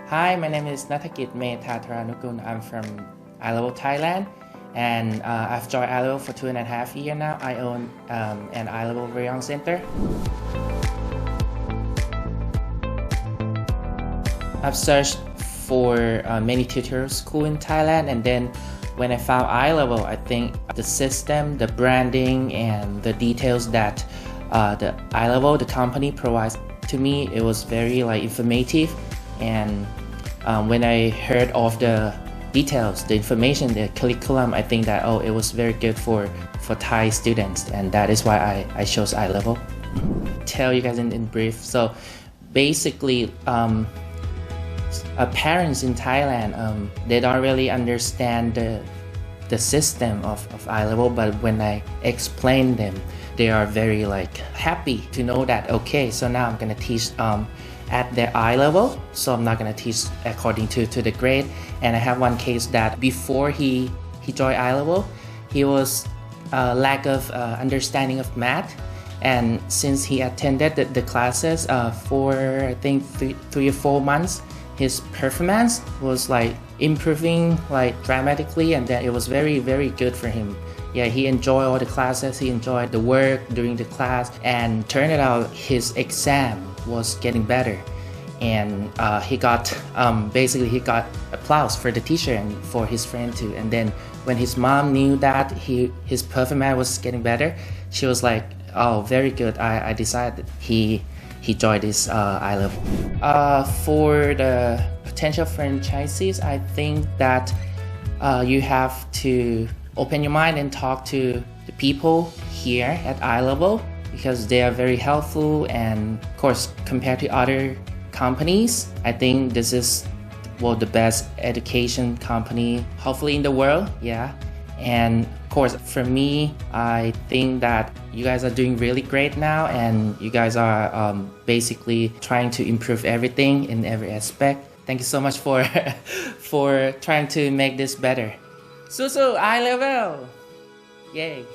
Hi, my name is Nathakit Metatranugun. I'm from iLevel, Thailand, and I've joined iLevel for 2.5 years now. I own an iLevel Rayong Center. I've searched for many tutorial schools in Thailand, and then when I found iLevel, I think the system, the branding, and the details that the iLevel, the company, provides to me, it was very informative. And when I heard of the details, the information, the curriculum, I think that it was very good for Thai students, and that is why I chose iLevel. Tell you guys in brief. So basically, parents in Thailand, they don't really understand the system of iLevel, but when I explain them, they are very happy to know that, okay, so now I'm gonna teach at their eye level, so I'm not gonna teach according to the grade. And I have one case that before he joined eye level, he was lack of understanding of math, and since he attended the classes for I think 3 or 4 months, his performance was improving dramatically, and then it was very, very good for him. Yeah, he enjoyed all the classes, he enjoyed the work during the class, and turned out his exam was getting better. And he got he got applause for the teacher and for his friend too. And then when his mom knew that his performance was getting better, she was like, oh, very good. I decided he joined this iLevel. For the potential franchisees, I think that you have to open your mind and talk to the people here at iLevel, because they are very helpful, and of course compared to other companies, I think this is the best education company hopefully in the world. Yeah, and of course for me, I think that you guys are doing really great now, and you guys are basically trying to improve everything in every aspect. Thank you so much for for trying to make this better. Susu iLevel! Yay!